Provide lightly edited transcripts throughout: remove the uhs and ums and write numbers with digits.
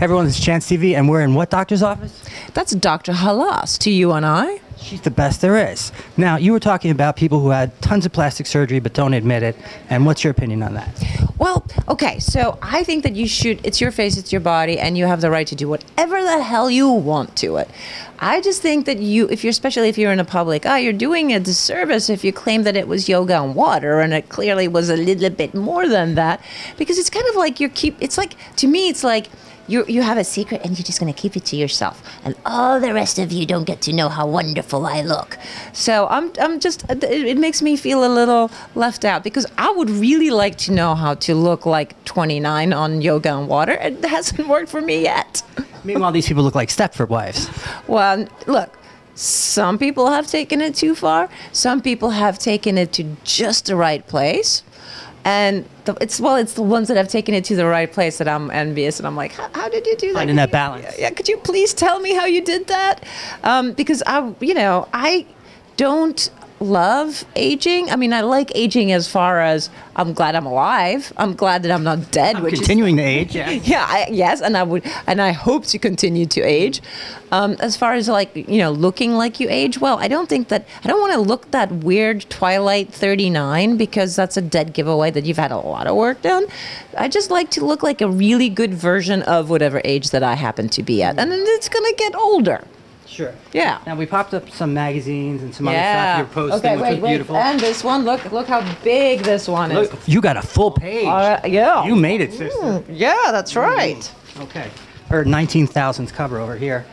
Hey everyone, this is Chance TV, and we're in what doctor's office? That's Dr. Halas to you and I. She's the best there is. Now, you were talking about people who had tons of plastic surgery but don't admit it, and what's your opinion on that? Well, okay, so I think that you should, it's your face, it's your body, and you have the right to do whatever the hell you want to it. I just think that you, especially if you're in a public, you're doing a disservice if you claim that it was yoga and water, and it clearly was a little bit more than that, because it's kind of like it's like, to me, it's like, you have a secret and you're just going to keep it to yourself, and all the rest of you don't get to know how wonderful I look. So I'm just, it makes me feel a little left out, because I would really like to know how to look like 29 on yoga and water. It hasn't worked for me yet. Meanwhile, these people look like Stepford wives. Well, look, some people have taken it too far. Some people have taken it to just the right place. And it's the ones that have taken it to the right place that I'm envious, and I'm like, how did you do that? Finding that balance. Yeah, could you please tell me how you did that? Because I don't love aging. I mean, I like aging as far as I'm glad I'm alive. I'm glad that I'm not dead. I'm continuing to age. Yeah. Yeah. Yes, and I hope to continue to age. As far as looking like you age, well, I don't want to look that weird Twilight 39, because that's a dead giveaway that you've had a lot of work done. I just like to look like a really good version of whatever age that I happen to be at, and then it's gonna get older. Sure. Yeah. Now, we popped up some magazines and some other stuff you're posting, which was beautiful. And this one, look how big this one is. Look, you got a full page. Yeah. You made it, sister. Yeah, that's right. Okay. Or 19,000th cover over here.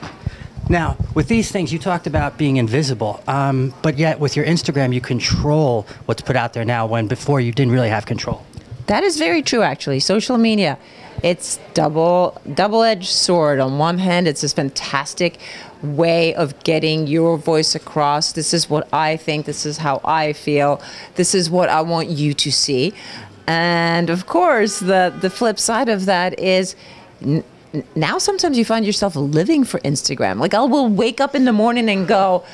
Now, with these things, you talked about being invisible, but yet with your Instagram, you control what's put out there now, when before you didn't really have control. That is very true, actually. Social media, it's double-edged sword. On one hand, it's this fantastic way of getting your voice across. This is what I think. This is how I feel. This is what I want you to see. And of course, the flip side of that is now sometimes you find yourself living for Instagram. Like, I will wake up in the morning and go,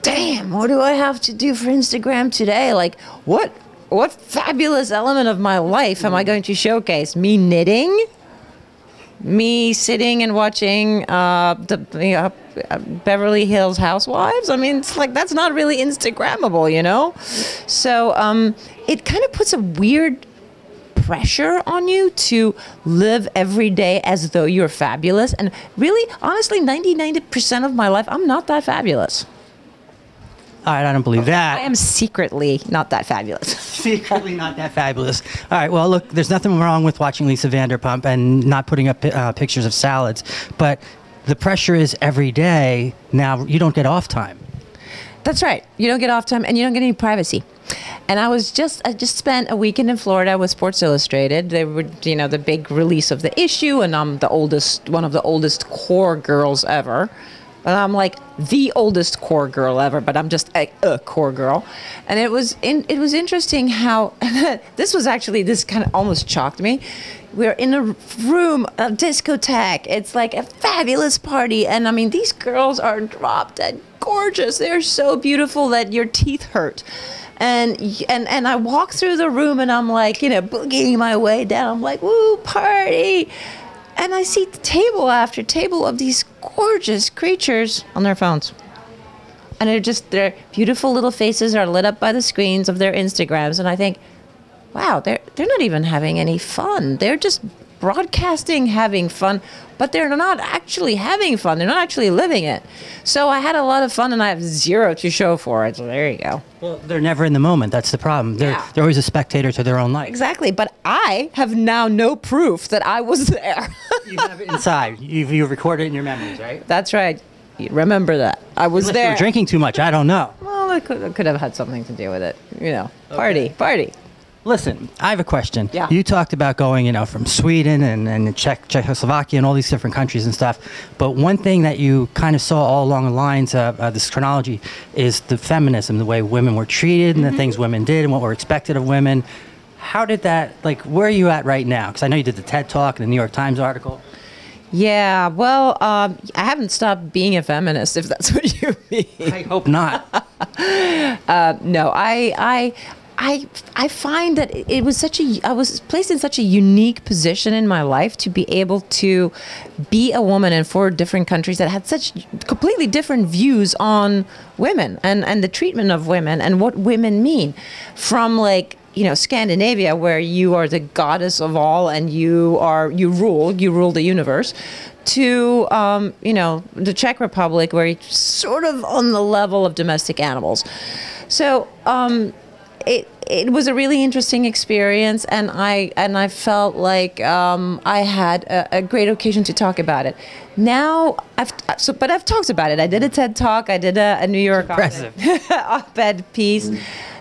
damn, what do I have to do for Instagram today? Like, what fabulous element of my life am I going to showcase? Me knitting? Me sitting and watching Beverly Hills Housewives? I mean, it's like, that's not really Instagrammable, you know? So it kind of puts a weird pressure on you to live every day as though you're fabulous. And really, honestly, 99% of my life, I'm not that fabulous. All right, I don't believe that. I am secretly not that fabulous. Secretly not that fabulous. All right, well, look, there's nothing wrong with watching Lisa Vanderpump and not putting up pictures of salads, but the pressure is every day. Now, you don't get off time. That's right. You don't get off time, and you don't get any privacy. And I just spent a weekend in Florida with Sports Illustrated. They were, the big release of the issue, and I'm one of the oldest core girls ever. And I'm like the oldest core girl ever, but I'm just a core girl. And it was interesting how this kind of almost shocked me. We're in a room, a discotheque. It's like a fabulous party, and I mean, these girls are drop dead gorgeous. They're so beautiful that your teeth hurt. And I walk through the room, and I'm like, boogieing my way down. I'm like, woo, party. And I see table after table of these gorgeous creatures on their phones. And their beautiful little faces are lit up by the screens of their Instagrams. And I think, wow, they're not even having any fun. They're just broadcasting having fun, but they're not actually having fun. They're not actually living it. So I had a lot of fun, and I have zero to show for it. So there you go. Well, they're never in the moment. That's the problem. They're always a spectator to their own life. Exactly. But I have now no proof that I was there. You have it inside. You record it in your memories, right? That's right. Remember that. I was Unless there. You were drinking too much. I don't know. Well, it could have had something to do with it. Party. Listen, I have a question. Yeah. You talked about going, from Sweden and Czechoslovakia and all these different countries and stuff. But one thing that you kind of saw all along the lines of this chronology is the feminism, the way women were treated and the things women did and what were expected of women. How did that, where are you at right now? Because I know you did the TED Talk and the New York Times article. Yeah, well, I haven't stopped being a feminist, if that's what you mean. I hope not. No, I find that it was I was placed in such a unique position in my life to be able to be a woman in 4 different countries that had such completely different views on women and the treatment of women and what women mean. From like, you know, Scandinavia, where you are the goddess of all and you rule the universe, to you know, the Czech Republic, where you're sort of on the level of domestic animals. So it was a really interesting experience, and I felt like I had a great occasion to talk about it. Now but I've talked about it. I did a TED Talk. I did a New York op-ed piece.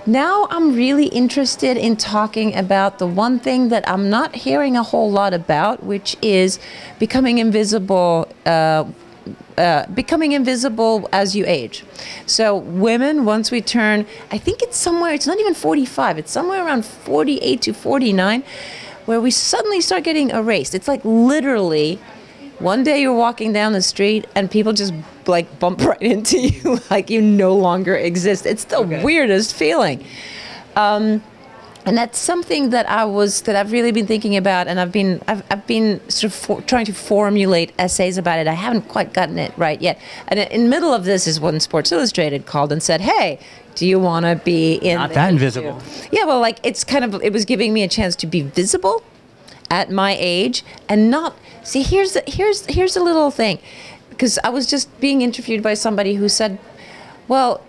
Now I'm really interested in talking about the one thing that I'm not hearing a whole lot about, which is becoming invisible as you age. So women, once we turn, I think it's not even 45, it's somewhere around 48 to 49, where we suddenly start getting erased. It's like literally one day you're walking down the street and people just like bump right into you like you no longer exist. It's the weirdest feeling. And that's something that I've really been thinking about, and I've been sort of trying to formulate essays about it. I haven't quite gotten it right yet. And in the middle of this is when Sports Illustrated called and said, "Hey, do you want to be in?" Not that invisible. Yeah, well, like it was giving me a chance to be visible at my age and not see. Here's a little thing, because I was just being interviewed by somebody who said, "Well,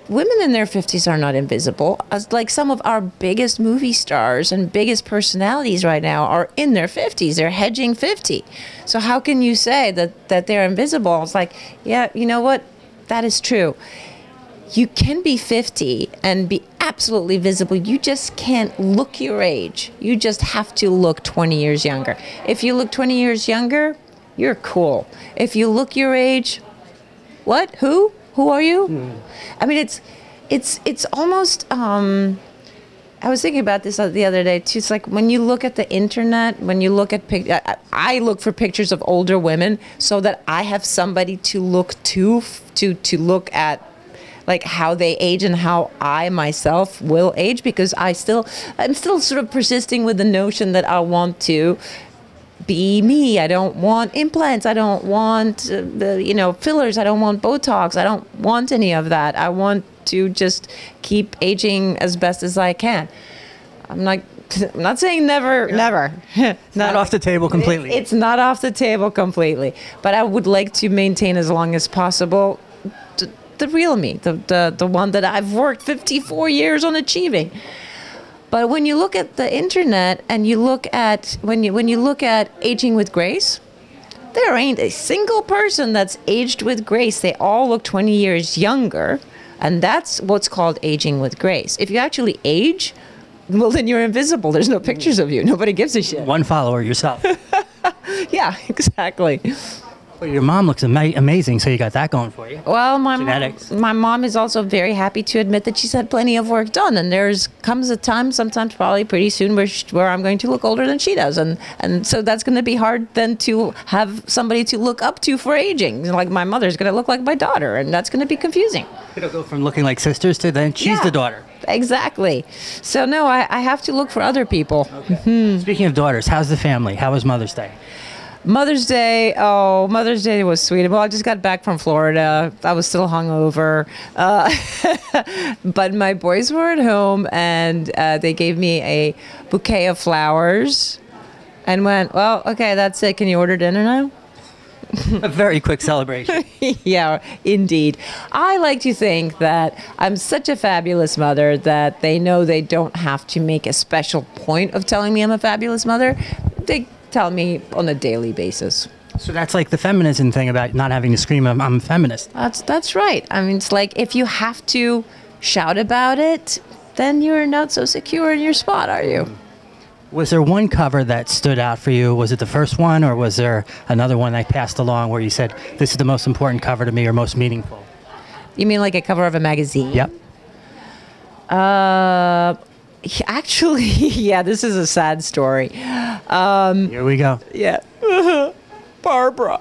women in their 50s are not invisible. As like some of our biggest movie stars and biggest personalities right now are in their 50s. They're hedging 50. So how can you say that they're invisible?" I was like, yeah, you know what? That is true. You can be 50 and be absolutely visible. You just can't look your age. You just have to look 20 years younger. If you look 20 years younger, you're cool. If you look your age, what? Who are you? I mean, it's almost, I was thinking about this the other day too. It's like when you look at the internet, when you look at, I look for pictures of older women so that I have somebody to look to look at like how they age and how I myself will age, because I'm still sort of persisting with the notion that I want to be me. I don't want implants. I don't want fillers. I don't want Botox. I don't want any of that. I want to just keep aging as best as I can. I'm not saying never. Not off the table completely. It's not off the table completely. But I would like to maintain as long as possible the real me, the one that I've worked 54 years on achieving. But when you look at the internet and you look at when you look at aging with grace, there ain't a single person that's aged with grace. They all look 20 years younger, and that's what's called aging with grace. If you actually age, well, then you're invisible. There's no pictures of you. Nobody gives a shit. One follower, yourself. Yeah, exactly. Well, your mom looks amazing, so you got that going for you. Well, Genetics. my mom is also very happy to admit that she's had plenty of work done, and comes a time, sometimes probably pretty soon, where I'm going to look older than she does, and so that's going to be hard then to have somebody to look up to for aging. Like my mother's going to look like my daughter, and that's going to be confusing. It'll go from looking like sisters to then she's the daughter. Exactly. So no, I have to look for other people. Okay. Speaking of daughters, how's the family? How was Mother's Day? Mother's Day was sweet. Well, I just got back from Florida. I was still hungover. But my boys were at home, and they gave me a bouquet of flowers and went, well, okay, that's it. Can you order dinner now? A very quick celebration. Yeah, indeed. I like to think that I'm such a fabulous mother that they know they don't have to make a special point of telling me I'm a fabulous mother. They tell me on a daily basis. So that's like the feminism thing about not having to scream, I'm a feminist. That's right. I mean, it's like if you have to shout about it, then you're not so secure in your spot, are you? Was there one cover that stood out for you? Was it the first one, or was there another one that passed along where you said, this is the most important cover to me or most meaningful? You mean like a cover of a magazine? Yep. Actually, yeah, this is a sad story. Here we go. Yeah. Barbara.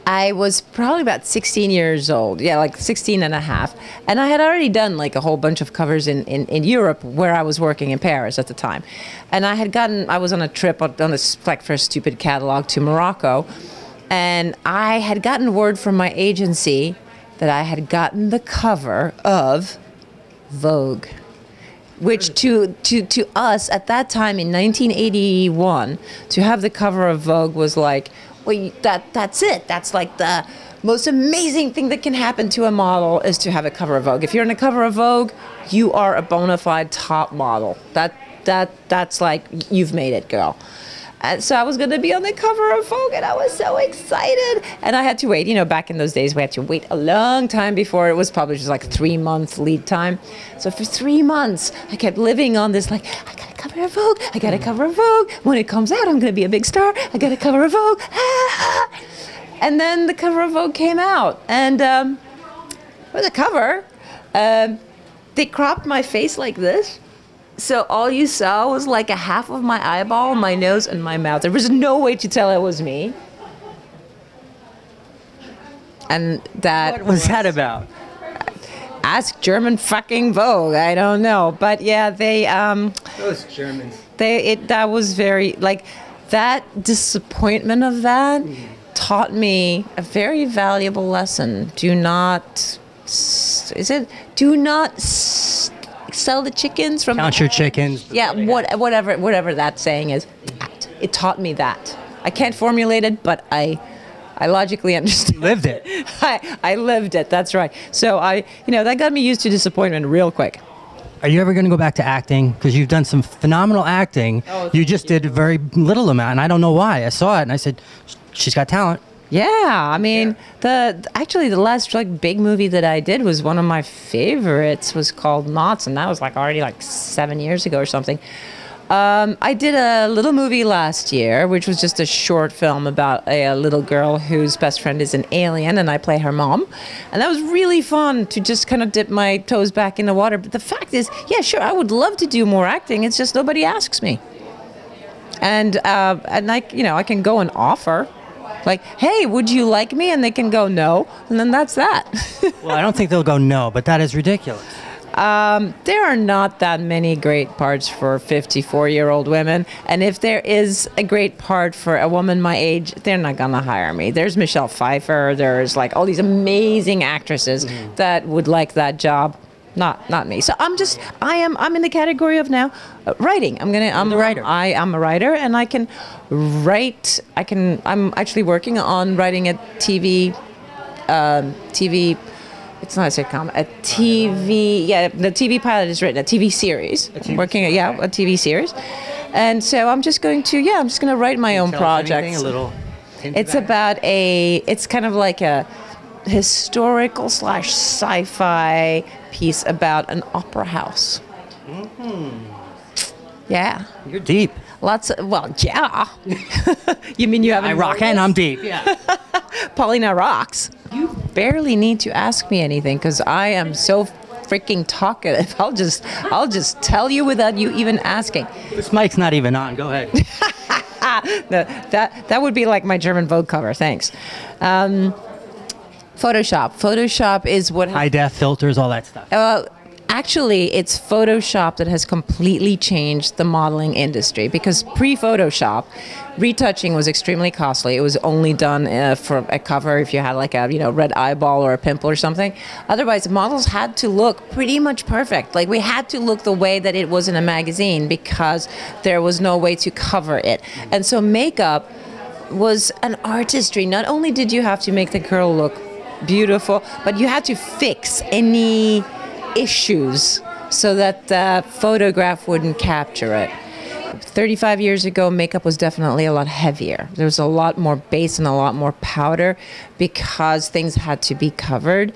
I was probably about 16 years old. Yeah, like 16 and a half. And I had already done like a whole bunch of covers in Europe where I was working in Paris at the time. And I was on a trip on this like first stupid catalog to Morocco. And I had gotten word from my agency that I had gotten the cover of Vogue, which to us at that time in 1981, to have the cover of Vogue was like, well, that's it. That's like the most amazing thing that can happen to a model is to have a cover of Vogue. If you're on a cover of Vogue, you are a bona fide top model. That's like, you've made it, girl. And so I was going to be on the cover of Vogue, and I was so excited. And I had to wait. You know, back in those days, we had to wait a long time before it was published. It was like 3 months lead time. So for 3 months, I kept living on this, like, I got a cover of Vogue. I got a cover of Vogue. When it comes out, I'm going to be a big star. I got a cover of Vogue. And then the cover of Vogue came out. And for the cover, they cropped my face like this. So all you saw was like a half of my eyeball, my nose, and my mouth. There was no way to tell it was me. And that... What was that about? Ask German fucking Vogue. I don't know. But yeah, they... Those Germans. That was very... Like, that disappointment of that taught me a very valuable lesson. Do not... Do not... sell the chickens from count your chickens. Yeah, whatever that saying is. It taught me that. I can't formulate it, but I logically understand. You lived it. I lived it. That's right. So that got me used to disappointment real quick. Are you ever going to go back to acting? Because you've done some phenomenal acting. Oh, you just did a very little amount, and I don't know why. I saw it and I said, she's got talent. Yeah, I mean, the last like big movie that I did was one of my favorites, was called Knots, and that was like already like 7 years ago or something. I did a little movie last year, which was just a short film about a little girl whose best friend is an alien, and I play her mom. And that was really fun to just kind of dip my toes back in the water. But the fact is, yeah, sure, I would love to do more acting. It's just nobody asks me. And like, I can go and offer. Like, hey, would you like me? And they can go no, and then that's that. Well, I don't think they'll go no, but that is ridiculous. There are not that many great parts for 54-year-old women, and if there is a great part for a woman my age, they're not gonna hire me. There's Michelle Pfeiffer. There's like all these amazing actresses that would like that job. Not me. So I'm in the category of now writing. I'm a writer. I'm a writer, and I can write. I'm actually working on writing a TV. It's not a sitcom. A TV. Yeah, the TV pilot is written. A TV series. A TV series. And so I'm just going to write my own project. It's about it's kind of like a historical / sci-fi piece about an opera house. Yeah. You're deep. Yeah. You mean you haven't? I rock and I'm deep. Yeah. Paulina rocks. You barely need to ask me anything because I am so freaking talkative. I'll just tell you without you even asking. This mic's not even on. Go ahead. No, that would be like my German Vogue cover. Thanks. Photoshop is what... High def filters, all that stuff. Actually, it's Photoshop that has completely changed the modeling industry, because pre-Photoshop, retouching was extremely costly. It was only done for a cover if you had like a red eyeball or a pimple or something. Otherwise, models had to look pretty much perfect. Like, we had to look the way that it was in a magazine because there was no way to cover it. And so makeup was an artistry. Not only did you have to make the girl look beautiful, but you had to fix any issues so that the photograph wouldn't capture it. 35 years ago, makeup was definitely a lot heavier. There was a lot more base and a lot more powder because things had to be covered.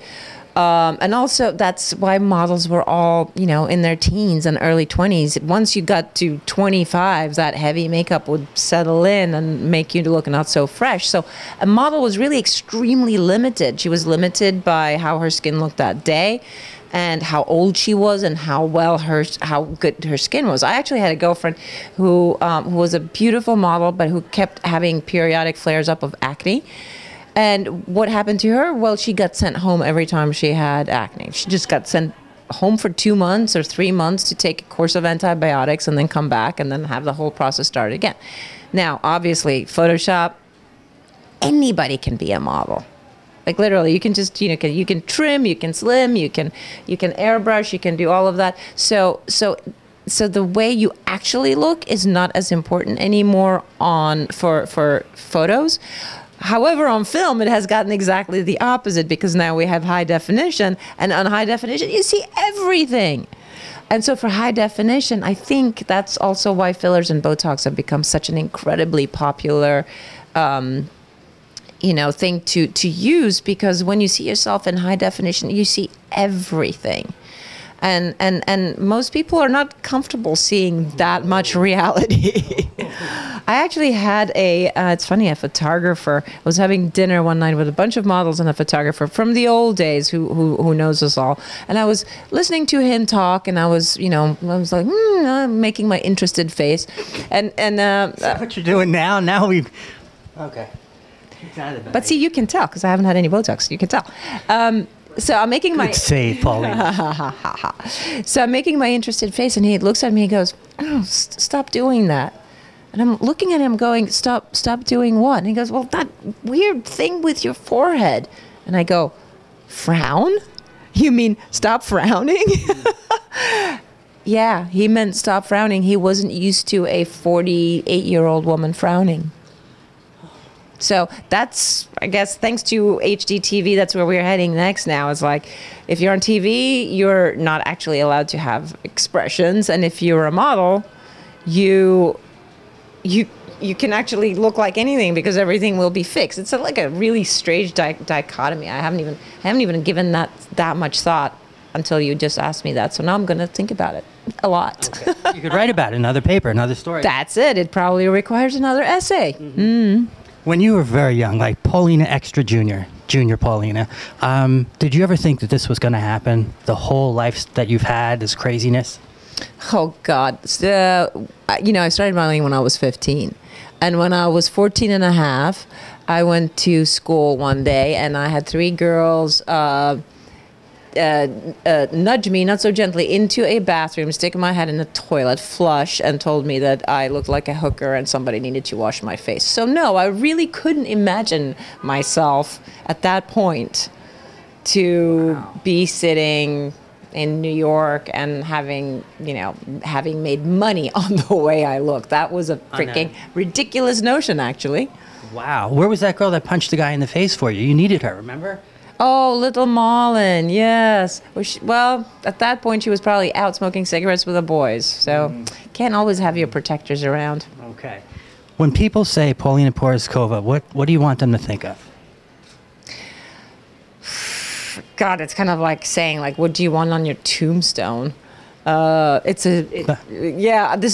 And also, that's why models were all, in their teens and early 20s. Once you got to 25, that heavy makeup would settle in and make you look not so fresh. So a model was really extremely limited. She was limited by how her skin looked that day and how old she was and how good her skin was. I actually had a girlfriend who was a beautiful model, but who kept having periodic flares up of acne. And what happened to her? Well, she got sent home every time she had acne. She just got sent home for 2 months or 3 months to take a course of antibiotics and then come back and then have the whole process start again. Now, obviously, Photoshop, anybody can be a model. Like literally, you can just, you can trim, you can slim, you can airbrush, you can do all of that. So the way you actually look is not as important anymore for photos. However, on film, it has gotten exactly the opposite, because now we have high definition, and on high definition, you see everything. And so for high definition, I think that's also why fillers and Botox have become such an incredibly popular thing to use, because when you see yourself in high definition, you see everything. And most people are not comfortable seeing that much reality. I actually had it's funny, a photographer. I was having dinner one night with a bunch of models and a photographer from the old days who knows us all. And I was listening to him talk, and I was like, making my interested face. And is that what you're doing now? Now okay. But see, you can tell, because I haven't had any Botox. You can tell. So I'm making my... Good save, Paulina. So I'm making my interested face, and he looks at me and goes, "Oh, stop doing that." And I'm looking at him going, stop doing what? And he goes, "Well, that weird thing with your forehead." And I go, "Frown? You mean stop frowning?" Yeah, he meant stop frowning. He wasn't used to a 48-year-old woman frowning. So that's, I guess, thanks to HDTV, that's where we're heading next now. It's like, if you're on TV, you're not actually allowed to have expressions. And if you're a model, you can actually look like anything, because everything will be fixed. It's like a really strange dichotomy. I haven't even given that much thought until you just asked me that. So now I'm going to think about it a lot. Okay. You could write about it, another paper, another story. That's it. It probably requires another essay. Mm-hmm. When you were very young, like Paulina Extra Junior Paulina, did you ever think that this was going to happen? The whole life that you've had, this craziness? Oh, God. I started modeling when I was 15. And when I was 14 and a half, I went to school one day, and I had 3 girls nudge me, not so gently, into a bathroom, stick my head in the toilet, flush, and told me that I looked like a hooker and somebody needed to wash my face. So no, I really couldn't imagine myself at that point to be sitting in New York and having made money on the way I look. That was a freaking ridiculous notion, actually. Wow. Where was that girl that punched the guy in the face for you? You needed her, remember? Oh, little Malin, yes. Well, at that point, she was probably out smoking cigarettes with the boys. So can't always have your protectors around. Okay. When people say Paulina Porizkova, what do you want them to think of? God, it's kind of like saying, like, what do you want on your tombstone? This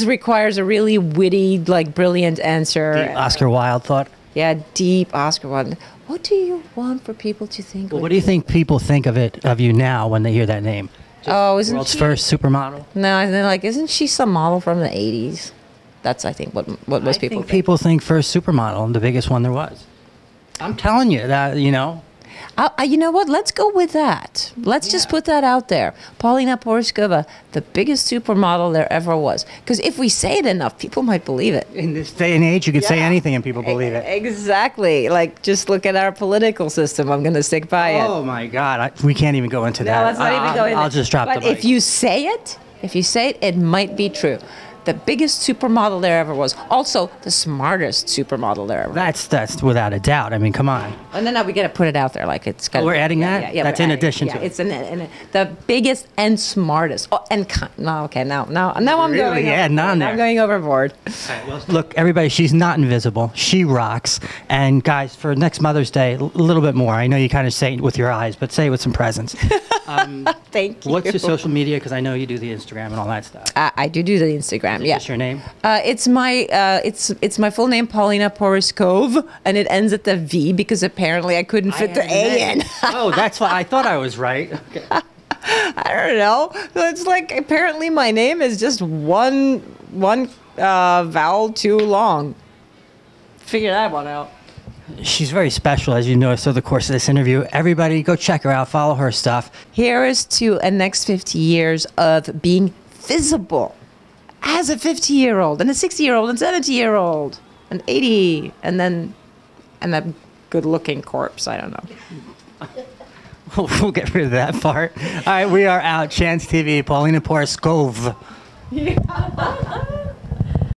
requires a really witty, like, brilliant answer. Deep Oscar Wilde thought? Yeah, deep Oscar Wilde. What do you want for people to think of? What do you think people think of you now when they hear that name? Isn't world's she first supermodel? No, and they're like, isn't she some model from the 80s? That's, I think, what most people think. People think first supermodel, and the biggest one there was. I'm telling you that, you know. You know what? Let's go with that. Let's just put that out there. Paulina Porizkova, the biggest supermodel there ever was. Because if we say it enough, people might believe it. In this day and age, you could say anything and people believe it. Exactly. Like, just look at our political system. I'm going to stick by it. Oh, my God. We can't even go into that. Let's not even go into I'll just drop the mic. But if you say it, it might be true. The biggest supermodel there ever was. Also, the smartest supermodel there ever was. That's without a doubt. I mean, come on. And then we got to put it out there, like it's got. We're adding that. Yeah, that's in addition to. It's the biggest and smartest. Oh, and now I'm really going. Adding on there. I'm going overboard. Right, well, look, everybody, she's not invisible. She rocks. And guys, for next Mother's Day, a little bit more. I know you kind of say it with your eyes, but say it with some presents. Thank you. What's your social media? Because I know you do the Instagram and all that stuff. I do the Instagram. Yeah. What's your name? It's my full name, Paulina Porizkova, and it ends at the V because apparently I couldn't fit the A in. Oh, that's why I thought I was right. Okay. I don't know. It's like apparently my name is just one vowel too long. Figure that one out. She's very special, as you noticed over the course of this interview. Everybody, go check her out, follow her stuff. Here is to a next 50 years of being visible as a 50-year-old and a 60-year-old and 70-year-old and 80 and then a good-looking corpse. I don't know. We'll get rid of that part. All right, we are out. Chance TV, Paulina Porizkova. Yeah.